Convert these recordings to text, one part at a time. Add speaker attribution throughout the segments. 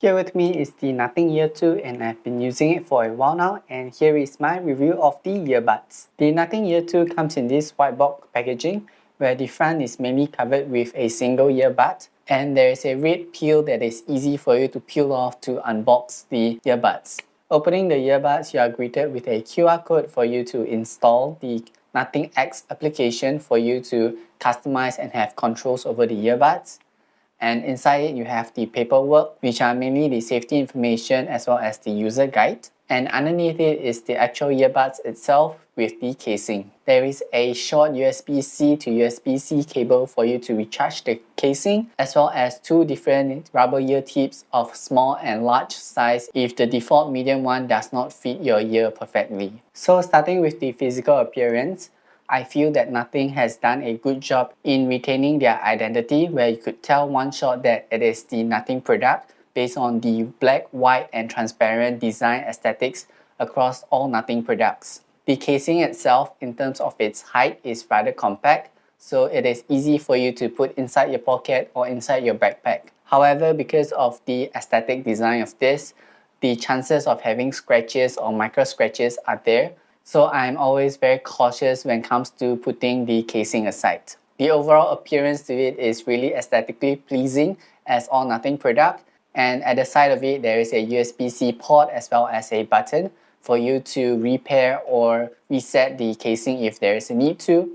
Speaker 1: Here with me is the Nothing Ear 2 and I've been using it for a while now, and here is my review of the earbuds. The Nothing Ear 2 comes in this white box packaging where the front is mainly covered with a single earbud and there is a red peel that is easy for you to peel off to unbox the earbuds. Opening the earbuds, you are greeted with a QR code for you to install the Nothing X application for you to customize and have controls over the earbuds. And inside it you have the paperwork, which are mainly the safety information as well as the user guide. And underneath it is the actual earbuds itself with the casing. There is a short USB-C to USB-C cable for you to recharge the casing, as well as two different rubber ear tips of small and large size if the default medium one does not fit your ear perfectly. So starting with the physical appearance, I feel that Nothing has done a good job in retaining their identity, where you could tell one shot that it is the Nothing product based on the black, white and transparent design aesthetics across all Nothing products. The casing itself in terms of its height is rather compact, so it is easy for you to put inside your pocket or inside your backpack. However, because of the aesthetic design of this, the chances of having scratches or micro scratches are there. So I'm always very cautious when it comes to putting the casing aside. The overall appearance to it is really aesthetically pleasing as all Nothing product, and at the side of it there is a USB-C port as well as a button for you to repair or reset the casing if there is a need to.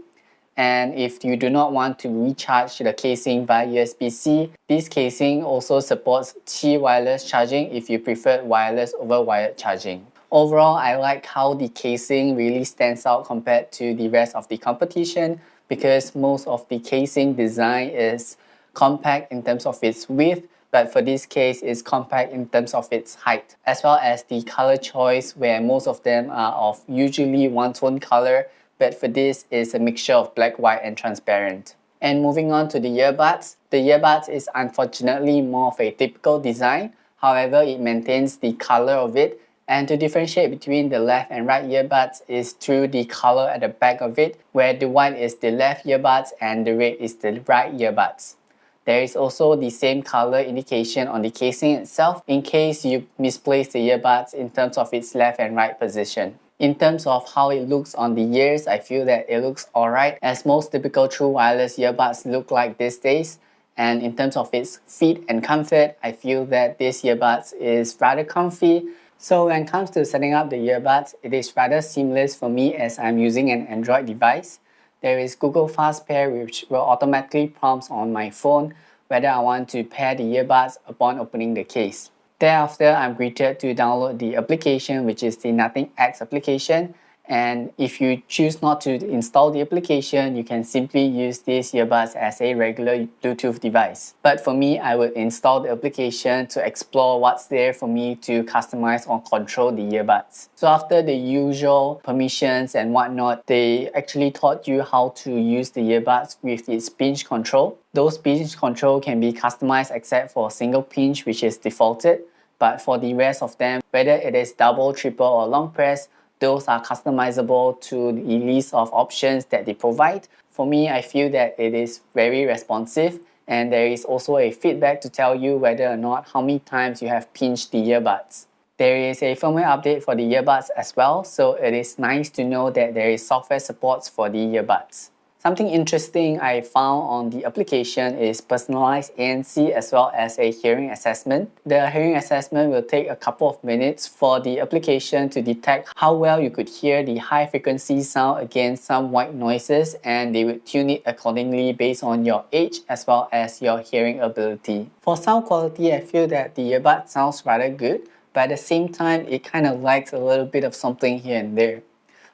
Speaker 1: And if you do not want to recharge the casing via USB-C, this casing also supports Qi wireless charging if you prefer wireless over wired charging. Overall, I like how the casing really stands out compared to the rest of the competition, because most of the casing design is compact in terms of its width, but for this case it's compact in terms of its height, as well as the color choice, where most of them are of usually one tone color, but for this is a mixture of black, white and transparent. And moving on to the earbuds is unfortunately more of a typical design. However, it maintains the color of it, and to differentiate between the left and right earbuds is through the color at the back of it, where the white is the left earbuds and the red is the right earbuds. There is also the same color indication on the casing itself in case you misplace the earbuds in terms of its left and right position. In terms of how it looks on the ears, I feel that it looks alright, as most typical true wireless earbuds look like these days. And in terms of its fit and comfort, I feel that this earbuds is rather comfy. So when it comes to setting up the earbuds, it is rather seamless for me as I'm using an Android device. There is Google Fast Pair, which will automatically prompt on my phone whether I want to pair the earbuds upon opening the case. Thereafter, I'm greeted to download the application, which is the Nothing X application. And if you choose not to install the application, you can simply use these earbuds as a regular Bluetooth device. But for me, I would install the application to explore what's there for me to customize or control the earbuds. So after the usual permissions and whatnot, they actually taught you how to use the earbuds with its pinch control. Those pinch control can be customized except for single pinch, which is defaulted. But for the rest of them, whether it is double, triple or long press, those are customizable to the list of options that they provide. For me, I feel that it is very responsive, and there is also a feedback to tell you whether or not how many times you have pinched the earbuds. There is a firmware update for the earbuds as well, so it is nice to know that there is software supports for the earbuds. Something interesting I found on the application is personalized ANC as well as a hearing assessment. The hearing assessment will take a couple of minutes for the application to detect how well you could hear the high frequency sound against some white noises, and they would tune it accordingly based on your age as well as your hearing ability. For sound quality, I feel that the earbud sounds rather good, but at the same time it kind of lacks a little bit of something here and there.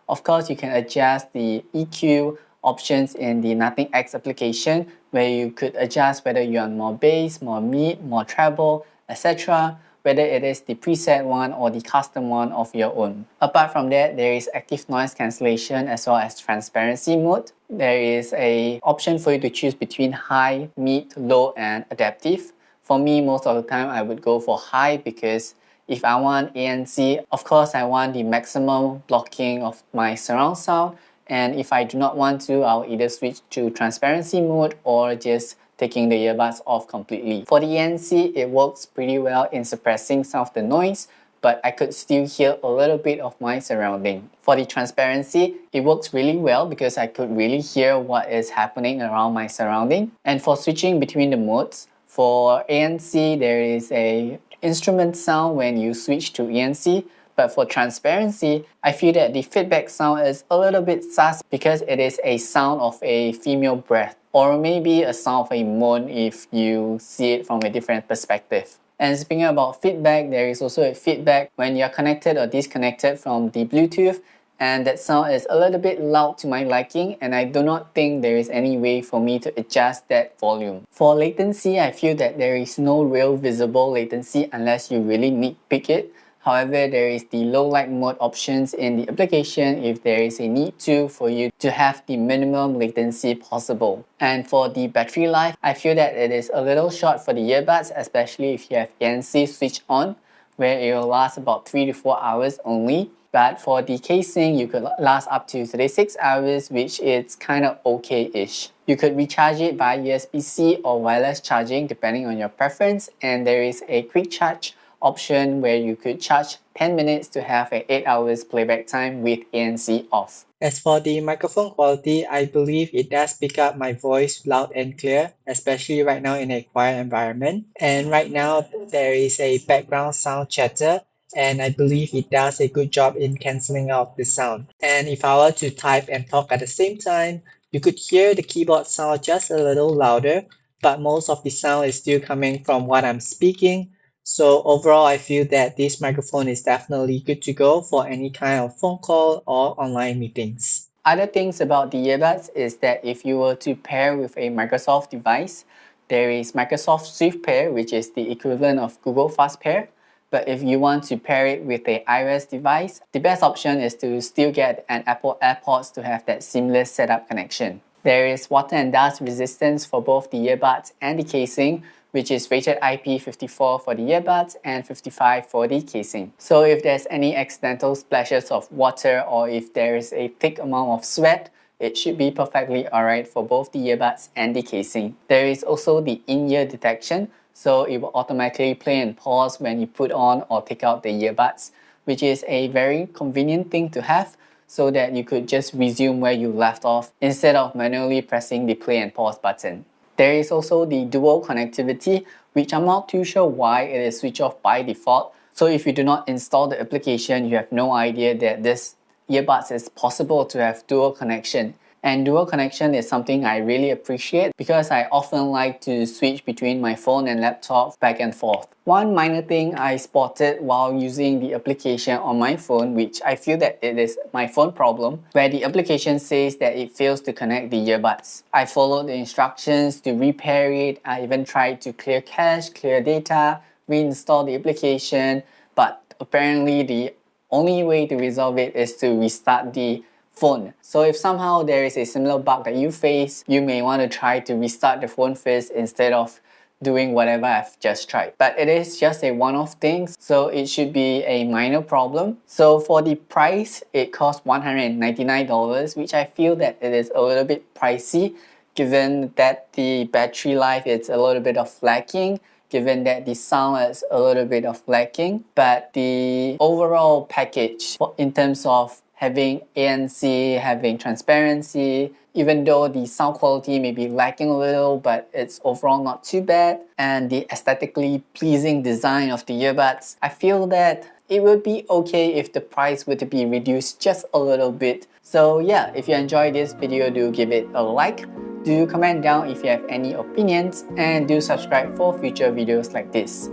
Speaker 1: Of course, you can adjust the EQ options in the Nothing X application, where you could adjust whether you want more bass, more mid, more treble, etc., whether it is the preset one or the custom one of your own. Apart from that, there is active noise cancellation as well as transparency mode. There is an option for you to choose between high, mid, low and adaptive. For me, most of the time I would go for high, because if I want ANC, of course I want the maximum blocking of my surround sound. And if I do not want to, I'll either switch to transparency mode or just taking the earbuds off completely. For the ANC, it works pretty well in suppressing some of the noise, but I could still hear a little bit of my surrounding. For the transparency, it works really well because I could really hear what is happening around my surrounding. And for switching between the modes, for ANC, there is a instrument sound when you switch to ANC, but for transparency, I feel that the feedback sound is a little bit sus because it is a sound of a female breath, or maybe a sound of a moan if you see it from a different perspective. And speaking about feedback, there is also a feedback when you're connected or disconnected from the Bluetooth, and that sound is a little bit loud to my liking, and I do not think there is any way for me to adjust that volume. For latency, I feel that there is no real visible latency unless you really nitpick it. However, there is the low light mode options in the application if there is a need to for you to have the minimum latency possible. And for the battery life, I feel that it is a little short for the earbuds, especially if you have ANC switched on, where it will last about 3 to 4 hours only. But for the casing, you could last up to 36 hours, which is kind of okay-ish. You could recharge it by USB-C or wireless charging depending on your preference, and there is a quick charge option where you could charge 10 minutes to have an 8 hours playback time with ANC off. As for the microphone quality, I believe it does pick up my voice loud and clear, especially right now in a quiet environment. And right now there is a background sound chatter, and I believe it does a good job in cancelling out the sound. And if I were to type and talk at the same time, you could hear the keyboard sound just a little louder, but most of the sound is still coming from what I'm speaking. So overall, I feel that this microphone is definitely good to go for any kind of phone call or online meetings. Other things about the earbuds is that if you were to pair with a Microsoft device, there is Microsoft Swift Pair, which is the equivalent of Google Fast Pair. But if you want to pair it with an iOS device, the best option is to still get an Apple AirPods to have that seamless setup connection. There is water and dust resistance for both the earbuds and the casing, which is rated IP54 for the earbuds and 55 for the casing. So if there's any accidental splashes of water or if there is a thick amount of sweat, it should be perfectly alright for both the earbuds and the casing. There is also the in-ear detection, so it will automatically play and pause when you put on or take out the earbuds, which is a very convenient thing to have so that you could just resume where you left off instead of manually pressing the play and pause button. There is also the dual connectivity, which I'm not too sure why it is switched off by default. So if you do not install the application, you have no idea that this earbuds is possible to have dual connection. And dual connection is something I really appreciate because I often like to switch between my phone and laptop back and forth. One minor thing I spotted while using the application on my phone, which I feel that it is my phone problem, where the application says that it fails to connect the earbuds. I followed the instructions to repair it. I even tried to clear cache, clear data, reinstall the application, but apparently the only way to resolve it is to restart the phone. So if somehow there is a similar bug that you face, you may want to try to restart the phone first instead of doing whatever I've just tried. But it is just a one-off thing, so it should be a minor problem. So for the price, it costs $199, which I feel that it is a little bit pricey given that the battery life is a little bit of lacking, given that the sound is a little bit of lacking. But the overall package in terms of having ANC, having transparency, even though the sound quality may be lacking a little, but it's overall not too bad, and the aesthetically pleasing design of the earbuds, I feel that it would be okay if the price were to be reduced just a little bit. So yeah, if you enjoyed this video, do give it a like, do comment down if you have any opinions, and do subscribe for future videos like this.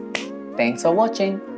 Speaker 1: Thanks for watching!